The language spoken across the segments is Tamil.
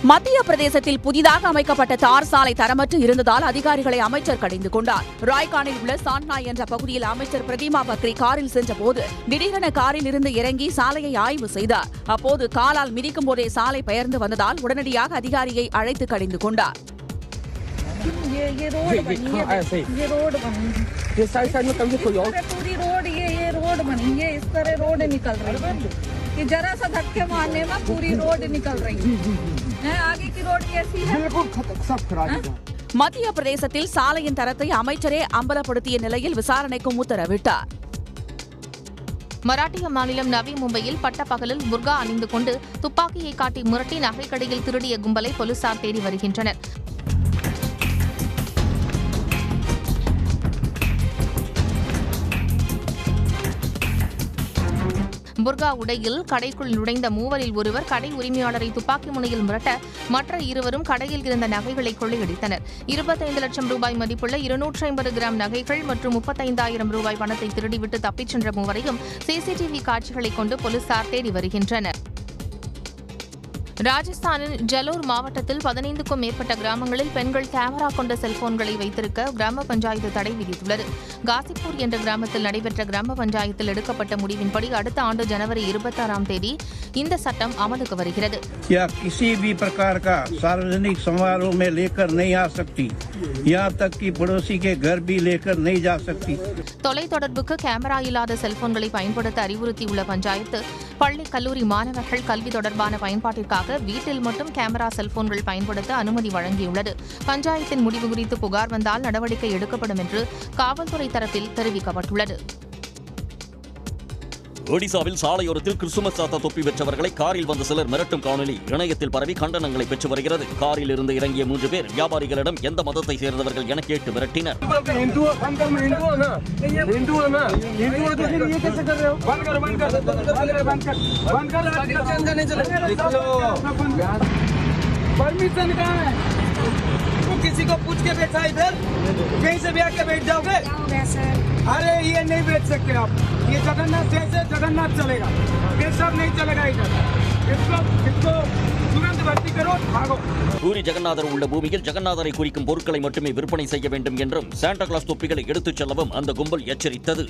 மத்திய பிரதேசத்தில் புதிதாக அமைக்கப்பட்ட தார் சாலை தரமற்று இருந்ததால் அதிகாரிகளை அமைச்சர் கடிந்து கொண்டார். ராய்கானில் உள்ள சான்ட்னாய் என்ற பகுதியில் அமைச்சர் பிரதிமா பக்ரி காரில் சென்றபோது திடீரென காரில் இருந்து இறங்கி சாலையை ஆய்வு செய்தார். அப்போது காலால் மிதிக்கும் போதே சாலை பெயர்ந்து வந்ததால் உடனடியாக அதிகாரியை அழைத்து கடிந்து கொண்டார். जरा सा धक्के मारने में पूरी रोड निकल रही है। आगे की रोड कैसी है? மத்திய பிரதேசத்தில் சாலையின் தரத்தை அமைச்சரே அம்பலப்படுத்திய நிலையில் விசாரணைக்கும் உத்தரவிட்டார். மராட்டிய மாநிலம் நவி மும்பையில் பட்டப்பகலில் புர்கா அணிந்து கொண்டு துப்பாக்கியை காட்டி மிரட்டி நகைக்கடையில் திருடிய கும்பலை போலீசார் தேடி வருகின்றனர். புர்கா உடையில் கடைக்குள் நுழைந்த மூவரில் ஒருவர் கடை உரிமையாளரை துப்பாக்கி முனையில் மிரட்ட மற்ற இருவரும் கடையில் இருந்த நகைகளை கொள்ளையடித்தனர். 25 லட்சம் ரூபாய் மதிப்புள்ள 250 கிராம் நகைகள் மற்றும் 35,000 ரூபாய் பணத்தை திருடிவிட்டு தப்பிச் சென்ற மூவரையும் சிசிடிவி காட்சிகளை கொண்டு போலீசார் தேடி வருகின்றனர். ராஜஸ்தானின் ஜலோர் மாவட்டத்தில் 15க்கும் மேற்பட்ட கிராமங்களில் பெண்கள் கேமரா கொண்ட செல்போன்களை வைத்திருக்க கிராம பஞ்சாயத்து தடை விதித்துள்ளது. காசிப்பூர் என்ற கிராமத்தில் நடைபெற்ற கிராம பஞ்சாயத்தில் எடுக்கப்பட்ட முடிவின்படி அடுத்த ஆண்டு ஜனவரி 26ஆம் தேதி இந்த சட்டம் அமலுக்கு வருகிறது. किसी भी प्रकार का सार्वजनिक समारोह में लेकर नहीं आ सकती, यहाँ तक कि पड़ोसी के घर भी लेकर नहीं जा सकती. தொலைத்தொடர்புக்கு கேமரா இல்லாத செல்போன்களை பயன்படுத்த அறிவுறுத்தியுள்ள பஞ்சாயத்து பள்ளி கல்லூரி மாணவர்கள் கல்வி தொடர்பான பயன்பாட்டிற்காக வீட்டில் மட்டும் கேமரா செல்போன்கள் பயன்படுத்த அனுமதி வழங்கியுள்ளது. பஞ்சாயத்தின் முடிவு குறித்து புகார் வந்தால் நடவடிக்கை எடுக்கப்படும் என்று காவல்துறை தரப்பில் தெரிவிக்கப்பட்டுள்ளது. ஒடிசாவில் சாலையோரத்தில் கிறிஸ்துமஸ் சாத்தா தொப்பி பெற்றவர்களை காரில் வந்த சிலர் மிரட்டும் காணொலி இணையத்தில் பரவி கண்டனங்களை பெற்று வருகிறது. காரில் இருந்து இறங்கிய 3 பேர் வியாபாரிகளிடம் எந்த மதத்தை சேர்ந்தவர்கள் என கேட்டு மிரட்டினர். किसी को पूछ के बैठा इधर कहीं से भी आके बैठ जाओगे? अरे ये नहीं बैठ सकते आप, ये जगन्नाथ जैसे जगन्नाथ चलेगा, ये सब नहीं चलेगा इधर. इसको तुरंत भर्ती करो, भागो. பூரி ஜெகநாதர் உள்ள பூமியில் ஜெகநாதரை குறிக்கும் பொருட்களை மட்டுமே விற்பனை செய்ய வேண்டும் என்றும் சாண்டா கிளாஸ் தொப்பிகளை எடுத்துச் செல்லவும் அந்த கும்பல் எச்சரித்தது.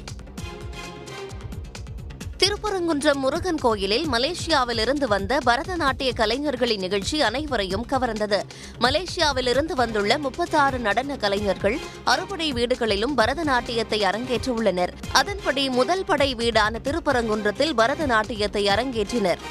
திருப்பரங்குன்றம் முருகன் கோயிலில் மலேசியாவிலிருந்து வந்த பரதநாட்டிய கலைஞர்களின் நிகழ்ச்சி அனைவரையும் கவர்ந்தது. மலேசியாவிலிருந்து வந்துள்ள 36 நடன கலைஞர்கள் அறுபடை வீடுகளிலும் பரதநாட்டியத்தை அரங்கேற்ற உள்ளனர். அதன்படி முதல் படை வீடான திருப்பரங்குன்றத்தில் பரதநாட்டியத்தை அரங்கேற்றினர்.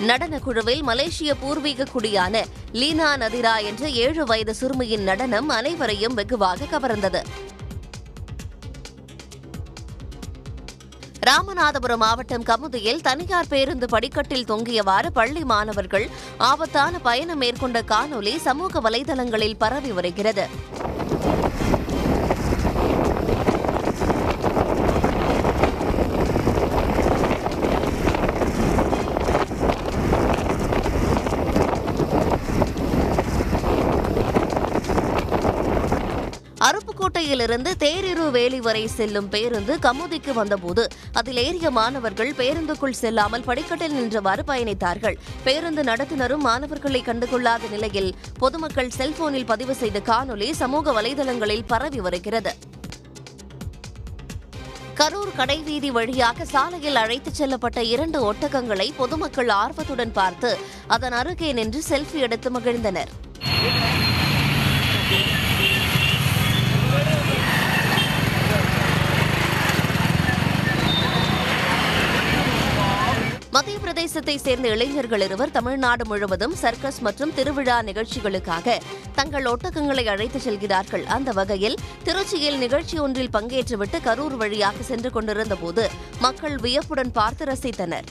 நடன குழுவில் மலேசிய பூர்வீக குடியான லீனா நதிரா என்ற 7 வயது சிறுமியின் நடனம் அனைவரையும் வெகுவாக கவர்ந்தது. ராமநாதபுரம் மாவட்டம் கமுதியில் தனியார் பேருந்து படிக்கட்டில் தொங்கியவாறு பள்ளி மாணவர்கள் ஆபத்தான பயணம் மேற்கொண்ட காணொலி சமூக வலைதளங்களில் பரவி வருகிறது. அருப்புக்கோட்டையிலிருந்து தேரிருவேலி வரை செல்லும் பேருந்து கமுதிக்கு வந்தபோது அதில் ஏறிய மாணவர்கள் பேருந்துக்குள் செல்லாமல் படிக்கட்டில் நின்றவாறு பயணித்தார்கள். பேருந்து நடத்துனரும் மாணவர்களை கண்டுகொள்ளாத நிலையில் பொதுமக்கள் செல்போனில் பதிவு செய்த காணொலி சமூக வலைதளங்களில் பரவி வருகிறது. கரூர் கடைவீதி வழியாக சாலையில் அழைத்துச் செல்லப்பட்ட 2 ஒட்டகங்களை பொதுமக்கள் ஆர்வத்துடன் பார்த்து அதன் அருகே நின்று செல்ஃபி எடுத்து மகிழ்ந்தனர். மத்திய பிரதேசத்தை சேர்ந்த இளைஞர்கள் இருவர் தமிழ்நாடு முழுவதும் சர்க்கஸ் மற்றும் திருவிழா நிகழ்ச்சிகளுக்காக தங்கள் ஒட்டகங்களை அழைத்துச் செல்கிறார்கள். அந்த வகையில் திருச்சியில் நிகழ்ச்சி ஒன்றில் பங்கேற்றுவிட்டு கரூர் வழியாக சென்று கொண்டிருந்த போது மக்கள் வியப்புடன் பார்த்து ரசித்தனர்.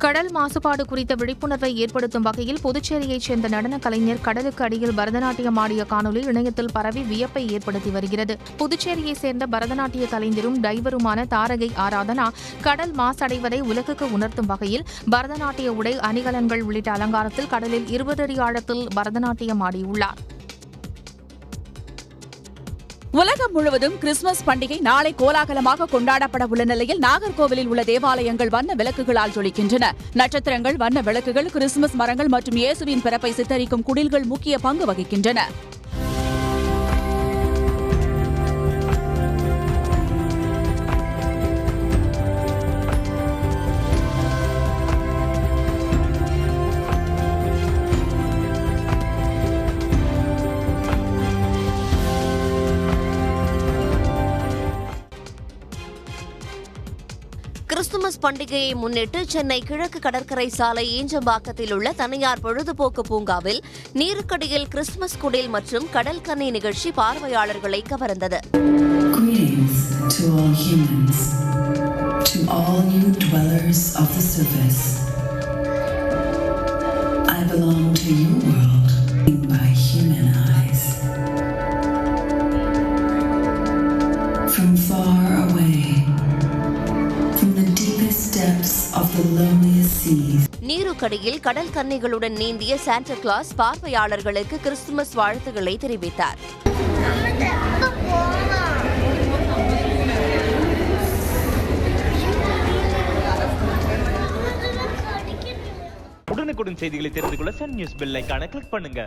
கடல் மாசுபாடு குறித்த விழிப்புணர்வை ஏற்படுத்தும் வகையில் புதுச்சேரியைச் சேர்ந்த நடன கலைஞர் கடலுக்கு அடியில் பரதநாட்டியம் ஆடிய காணொலி இணையத்தில் பரவி வியப்பை ஏற்படுத்தி வருகிறது. புதுச்சேரியைச் சேர்ந்த பரதநாட்டிய கலைஞரும் டைவருமான தாரகை ஆராதனா கடல் மாசடைவதை உலகுக்கு உணர்த்தும் வகையில் பரதநாட்டிய உடை, அணிகலன்கள் உள்ளிட்ட அலங்காரத்தில் கடலில் 20 அடி ஆழத்தில் பரதநாட்டியம் ஆடியுள்ளார். உலகம் முழுவதும் கிறிஸ்துமஸ் பண்டிகை நாளை கோலாகலமாக கொண்டாடப்பட உள்ள நிலையில் நாகர்கோவிலில் உள்ள தேவாலயங்கள் வண்ண விளக்குகளால் ஜொலிக்கின்றன. நட்சத்திரங்கள், வண்ண விளக்குகள், கிறிஸ்துமஸ் மரங்கள் மற்றும் இயேசுவின் பிறப்பை சித்தரிக்கும் குடில்கள் முக்கிய பங்கு வகிக்கின்றன. கிறிஸ்துமஸ் பண்டிகையை முன்னிட்டு சென்னை கிழக்கு கடற்கரை சாலை ஈஞ்சம்பாக்கத்தில் உள்ள தனியார் பொழுதுபோக்கு பூங்காவில் நீருக்கடியில் கிறிஸ்துமஸ் குடில் மற்றும் கடல் கன்னி நிகழ்ச்சி பார்வையாளர்களை கவர்ந்தது. Greetings to all humans, to all you dwellers of the surface. I belong to your world by human eyes. From far away, from the deepest depths of the loneliest seas. நீருக்கடியில் கடல் கன்னிகளுடன் நீந்திய சாண்டா கிளாஸ் பார்வையாளர்களுக்கு கிறிஸ்துமஸ் வாழ்த்துக்களை தெரிவித்தார். உடனுக்குடன் செய்திகளை தெரிந்து கொள்ள சன் நியூஸ் பெல் ஐகானை கிளிக் பண்ணுங்க.